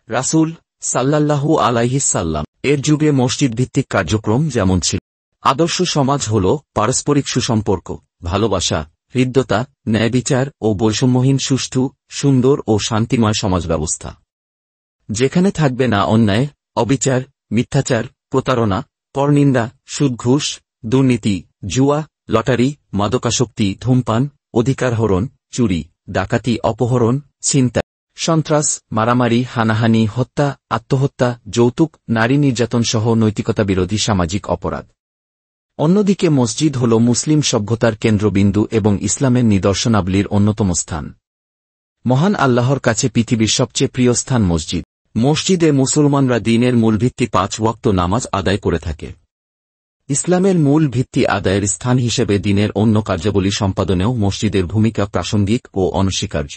রাসূল সাল্লাল্লাহু আলাইহিস সাল্লাম এর যুগে মসজিদ ভিত্তিক কার্যক্রম যেমন ছিল। আদর্শ সমাজ হল পারস্পরিক সুসম্পর্ক, ভালোবাসা, হৃদ্যতা, ন্যায়বিচার ও বৈষম্যহীন সুষ্ঠু, সুন্দর ও শান্তিময় সমাজ ব্যবস্থা, যেখানে থাকবে না অন্যায়, অবিচার, মিথ্যাচার, প্রতারণা, পরনিন্দা, সুদ, ঘুষ, দুর্নীতি, জুয়া, লটারি, মাদকাসক্তি, ধূমপান, অধিকার হরণ, চুরি, ডাকাতি, অপহরণ, ছিনতাই, সন্ত্রাস, মারামারি, হানাহানি, হত্যা, আত্মহত্যা, যৌতুক, নারী নির্যাতন সহ নৈতিকতা বিরোধী সামাজিক অপরাধ। অন্যদিকে মসজিদ হল মুসলিম সভ্যতার কেন্দ্রবিন্দু এবং ইসলামের নিদর্শনাবলীর অন্যতম স্থান। মহান আল্লাহর কাছে পৃথিবীর সবচেয়ে প্রিয় স্থান মসজিদ। মসজিদে মুসলমানরা দিনের মূল ভিত্তি 5 ওয়াক্ত নামাজ আদায় করে থাকে। ইসলামের মূল ভিত্তি আদায়ের স্থান হিসেবে দিনের অন্য কার্যাবলী সম্পাদনেও মসজিদের ভূমিকা প্রাসঙ্গিক ও অনস্বীকার্য।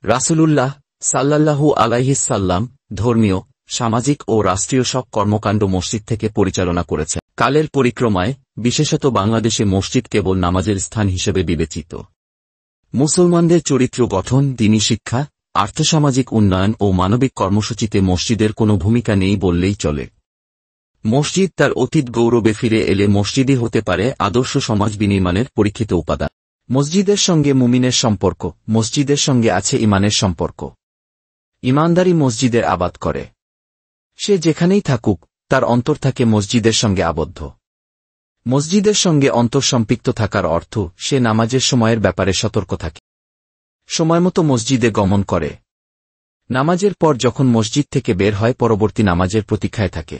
রাসূলুল্লাহ সাল্লাল্লাহু আলাইহিস সাল্লাম ধর্মীয়, সামাজিক ও রাষ্ট্রীয় সব কর্মকাণ্ড মসজিদ থেকে পরিচালনা করেছেন। কালের পরিক্রমায় বিশেষত বাংলাদেশে মসজিদ কেবল নামাজের স্থান হিসেবে বিবেচিত। মুসলমানদের চরিত্র গঠন, দ্বীনি শিক্ষা, আর্থসামাজিক উন্নয়ন ও মানবিক কর্মসূচিতে মসজিদের কোনো ভূমিকা নেই বললেই চলে। মসজিদ তার অতীত গৌরবে ফিরে এলে মসজিদই হতে পারে আদর্শ সমাজ বিনির্মাণের পরীক্ষিত উপাদান। মসজিদের সঙ্গে মুমিনের সম্পর্ক। মসজিদের সঙ্গে আছে ইমানের সম্পর্ক। ইমানদারি মসজিদের আবাদ করে। সে যেখানেই থাকুক তার অন্তর থাকে মসজিদের সঙ্গে আবদ্ধ। মসজিদের সঙ্গে অন্তর্সম্পৃক্ত থাকার অর্থ সে নামাজের সময়ের ব্যাপারে সতর্ক থাকে, সময়মতো মসজিদে গমন করে, নামাজের পর যখন মসজিদ থেকে বের হয় পরবর্তী নামাজের প্রতীক্ষায় থাকে।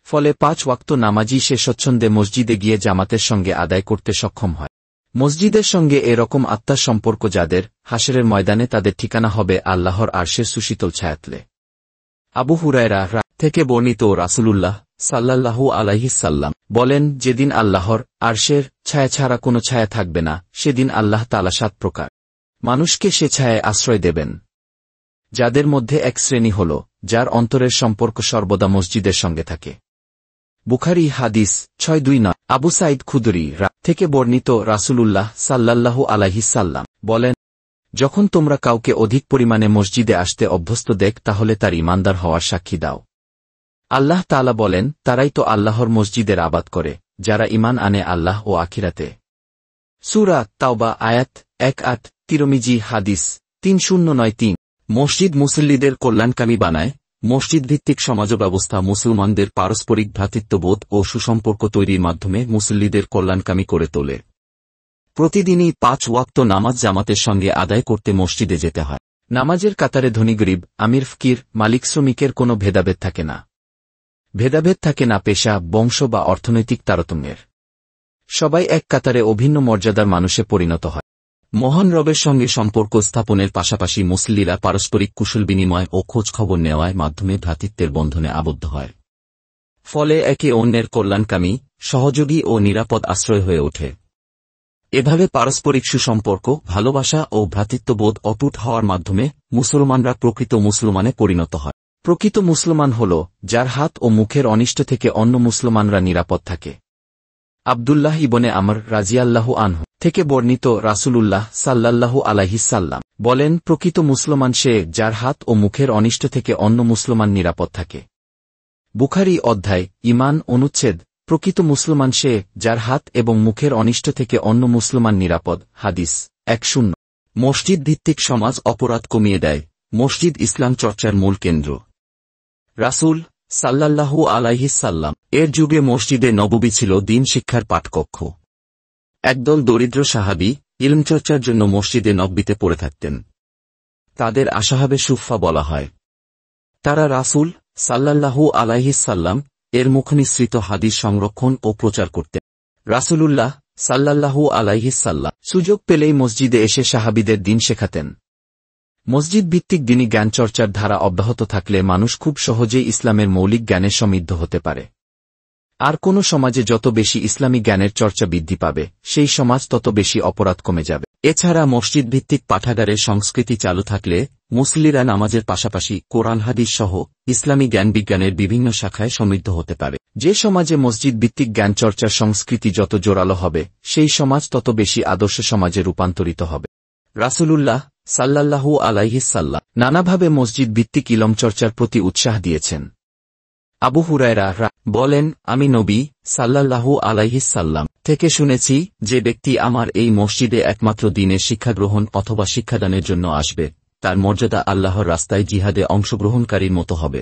ফলে 5 ওয়াক্ত নামাজী সে স্বচ্ছন্দে মসজিদে গিয়ে জামাতের সঙ্গে আদায় করতে সক্ষম হয়। মসজিদের সঙ্গে এরকম আত্মার সম্পর্ক যাদের, হাশরের ময়দানে তাদের ঠিকানা হবে আল্লাহর আরশের সুশীতল ছায়াতলে। আবু হুরায়রা থেকে বর্ণিত, রাসূলুল্লাহ সাল্লাল্লাহু আলাইহিস সাল্লাম বলেন, যেদিন আল্লাহর আরশের ছায়া ছাড়া কোনো ছায়া থাকবে না, সেদিন আল্লাহ তাআলা 7 প্রকার মানুষকে সে ছায়ায় আশ্রয় দেবেন, যাদের মধ্যে এক শ্রেণী হল যার অন্তরের সম্পর্ক সর্বদা মসজিদের সঙ্গে থাকে। বুখারী হাদিস 629। আবু সাঈদ খুদরী থেকে বর্ণিত, রাসূলুল্লাহ সাল্লাল্লাহু আলাইহিস সাল্লাম বলেন, যখন তোমরা কাউকে অধিক পরিমাণে মসজিদে আসতে অভ্যস্ত দেখ তাহলে তার ঈমানদার হওয়ার সাক্ষী দাও। আল্লাহ তাআলা বলেন, তারাই তো আল্লাহর মসজিদের আবাদ করে যারা ঈমান আনে আল্লাহ ও আখিরাতে। সূরা তাওবা আয়াত 1-8। তিরমিজি হাদিস 3093। মসজিদ মুসল্লিদের কল্যাণকামী বানায়। মসজিদ ভিত্তিক সমাজ ব্যবস্থা মুসলমানদের পারস্পরিক ভ্রাতৃত্ববোধ ও সুসম্পর্ক তৈরির মাধ্যমে মুসল্লিদের কল্যাণকামী করে তোলে। প্রতিদিনই 5 ওয়াক্ত নামাজ জামাতের সঙ্গে আদায় করতে মসজিদে যেতে হয়। নামাজের কাতারে ধনী গরিব, আমির ফকির, মালিক শ্রমিকের কোনো ভেদাভেদ থাকে না। ভেদাভেদ থাকে না পেশা, বংশ বা অর্থনৈতিক তারতম্যের। সবাই এক কাতারে অভিন্ন মর্যাদার মানুষে পরিণত হয়। মহান রবের সঙ্গে সম্পর্ক স্থাপনের পাশাপাশি মুসল্লিরা পারস্পরিক কুশল বিনিময় ও খোঁজখবর নেওয়ার মাধ্যমে ভ্রাতৃত্বের বন্ধনে আবদ্ধ হয়। ফলে একে অন্যের কল্যাণকামী, সহযোগী ও নিরাপদ আশ্রয় হয়ে ওঠে। এভাবে পারস্পরিক সুসম্পর্ক, ভালোবাসা ও ভ্রাতৃত্ববোধ অটুট হওয়ার মাধ্যমে মুসলমানরা প্রকৃত মুসলমানে পরিণত হয়। প্রকৃত মুসলমান হল যার হাত ও মুখের অনিষ্ট থেকে অন্য মুসলমানরা নিরাপদ থাকে। আব্দুল্লাহ ইবনে আমর রাজিয়াল্লাহু আনহু থেকে বর্ণিত, রাসূলুল্লাহ সাল্লাল্লাহু আলাইহিস সাল্লাম বলেন, প্রকৃত মুসলমান সে যার হাত ও মুখের অনিষ্ট থেকে অন্য মুসলমান নিরাপদ থাকে। বুখারী অধ্যায় ঈমান অনুচ্ছেদ প্রকৃত মুসলমান সে যার হাত এবং মুখের অনিষ্ট থেকে অন্য মুসলমান নিরাপদ। হাদিস 10। মসজিদ ভিত্তিক সমাজ অপরাধ কমিয়ে দেয়। মসজিদ ইসলাম চর্চার মূল কেন্দ্র। রাসূল সাল্লাল্লাহু আলাইহিস সাল্লাম এর যুগে মসজিদে নববী ছিল দ্বীন শিক্ষার পাঠকক্ষ। একদল দরিদ্র সাহাবী ইলমচর্চার জন্য মসজিদে নববীতে পড়ে থাকতেন। তাদের আসহাবে সুফফা বলা হয়। তারা রাসূল সাল্লাল্লাহু আলাইহিস সাল্লাম এর মুখনিসৃত হাদিস সংরক্ষণ ও প্রচার করতেন। রাসূলুল্লাহ সাল্লাল্লাহু আলাইহিস সাল্লাম সুযোগ পেলেই মসজিদে এসে সাহাবীদের দ্বীন শেখাতেন। মসজিদ ভিত্তিক দ্বীনি জ্ঞানচর্চার ধারা অব্যাহত থাকলে মানুষ খুব সহজেই ইসলামের মৌলিক জ্ঞানে সমৃদ্ধ হতে পারে। আর কোন সমাজে যত বেশি ইসলামী জ্ঞানের চর্চা বৃদ্ধি পাবে, সেই সমাজ তত বেশি অপরাধ কমে যাবে। এছাড়া মসজিদ ভিত্তিক পাঠাগারের সংস্কৃতি চালু থাকলে মুসল্লিরা নামাজের পাশাপাশি কোরআন হাদিস সহ ইসলামী জ্ঞান বিজ্ঞানের বিভিন্ন শাখায় সমৃদ্ধ হতে পারে। যে সমাজে মসজিদ ভিত্তিক জ্ঞানচর্চার সংস্কৃতি যত জোরালো হবে, সেই সমাজ তত বেশি আদর্শ সমাজে রূপান্তরিত হবে। রাসূলুল্লাহ সাল্লাল্লাহু আলাইহি সাল্লাম নানাভাবে মসজিদ ভিত্তিক ইলম চর্চার প্রতি উৎসাহ দিয়েছেন। আবু হুরায়রা বলেন, আমি নবী সাল্লাল্লাহু আলাইহি সাল্লাম থেকে শুনেছি, যে ব্যক্তি আমার এই মসজিদে একমাত্র দ্বীনের শিক্ষা গ্রহণ অথবা শিক্ষাদানের জন্য আসবে, তার মর্যাদা আল্লাহর রাস্তায় জিহাদে অংশগ্রহণকারীর মতো হবে।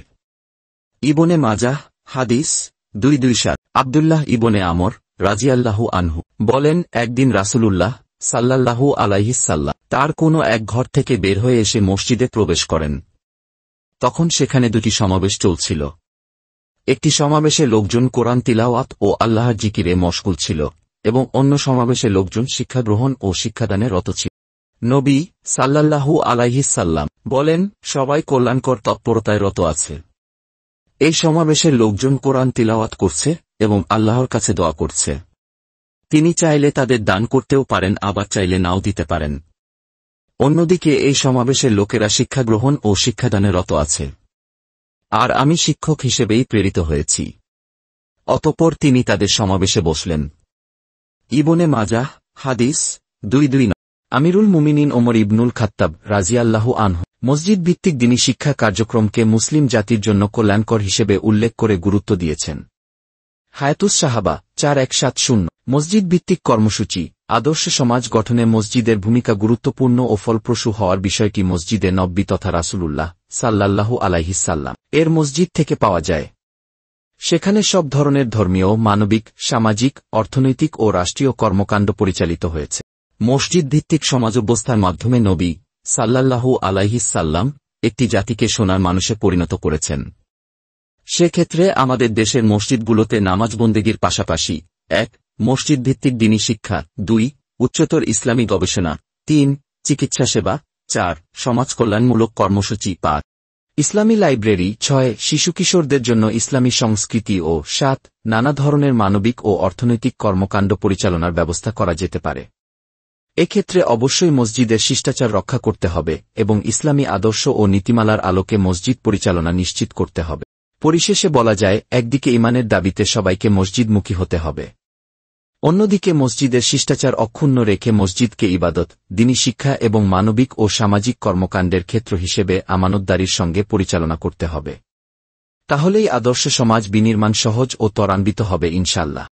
ইবনে মাজাহ হাদিস 227। আব্দুল্লাহ ইবনে আমর রাজিয়াল্লাহু আনহু বলেন, একদিন রাসূলুল্লাহ সাল্লাল্লাহু আলাইহি সাল্লাম তার কোনো এক ঘর থেকে বের হয়ে এসে মসজিদে প্রবেশ করেন। তখন সেখানে দুটি সমাবেশ চলছিল। একটি সমাবেশে লোকজন কোরআন তিলাওয়াত ও আল্লাহর জিকিরে মশগুল ছিল, এবং অন্য সমাবেশে লোকজন শিক্ষা গ্রহণ ও শিক্ষাদানে রত ছিল। নবী সাল্লাল্লাহু আলাইহি সাল্লাম বলেন, সবাই কল্যাণকর তৎপরতায় রত আছে। এই সমাবেশের লোকজন কোরআন তিলাওয়াত করছে এবং আল্লাহর কাছে দোয়া করছে। তিনি চাইলে তাদের দান করতেও পারেন, আবার চাইলে নাও দিতে পারেন। অন্যদিকে এই সমাবেশের লোকেরা শিক্ষা গ্রহণ ও শিক্ষাদানে রত আছে, আর আমি শিক্ষক হিসেবেই প্রেরিত হয়েছি। অতঃপর তিনি তাদের সমাবেশে বসলেন। ইবনে মাজাহ হাদিস 229। আমিরুল মুমিনিন ওমর ইবনুল খাত্তাব রাজিয়াল্লাহু আনহু মসজিদ ভিত্তিক দ্বীনী শিক্ষা কার্যক্রমকে মুসলিম জাতির জন্য কল্যাণকর হিসেবে উল্লেখ করে গুরুত্ব দিয়েছেন। হায়াতুস সাহাবা 4170। মসজিদ ভিত্তিক কর্মসূচি আদর্শ সমাজ গঠনে মসজিদের ভূমিকা গুরুত্বপূর্ণ ও ফলপ্রসূ হওয়ার বিষয়টি মসজিদে নববী তথা রাসূলুল্লাহ সাল্লাল্লাহু আলাইহি সাল্লাম এর মসজিদ থেকে পাওয়া যায়। সেখানে সব ধরনের ধর্মীয়, মানবিক, সামাজিক, অর্থনৈতিক ও রাষ্ট্রীয় কর্মকাণ্ড পরিচালিত হয়েছে। মসজিদ ভিত্তিক সমাজব্যবস্থার মাধ্যমে নবী সাল্লাল্লাহু আলাইহি সাল্লাম একটি জাতিকে সোনার মানুষে পরিণত করেছেন। সেক্ষেত্রে আমাদের দেশের মসজিদগুলোতে নামাজ বন্দেগীর পাশাপাশি 1. মসজিদ ভিত্তিক দ্বীনী শিক্ষা, 2. উচ্চতর ইসলামী গবেষণা, 3. চিকিৎসা সেবা, 4. সমাজ কল্যাণমূলক কর্মসূচি, 5. ইসলামী লাইব্রেরি, 6. শিশু কিশোরদের জন্য ইসলামী সংস্কৃতি ও 7. নানা ধরনের মানবিক ও অর্থনৈতিক কর্মকাণ্ড পরিচালনার ব্যবস্থা করা যেতে পারে। এক্ষেত্রে অবশ্যই মসজিদের শিষ্টাচার রক্ষা করতে হবে এবং ইসলামী আদর্শ ও নীতিমালার আলোকে মসজিদ পরিচালনা নিশ্চিত করতে হবে। পরিশেষে বলা যায়, একদিকে ঈমানের দাবিতে সবাইকে মসজিদমুখী হতে হবে, অন্যদিকে মসজিদের শিষ্টাচার অক্ষুণ্ণ রেখে মসজিদকে ইবাদত, দ্বীনী শিক্ষা এবং মানবিক ও সামাজিক কর্মকাণ্ডের ক্ষেত্র হিসেবে আমানতদারির সঙ্গে পরিচালনা করতে হবে। তাহলেই আদর্শ সমাজ বিনির্মাণ সহজ ও ত্বরান্বিত হবে ইনশাআল্লাহ।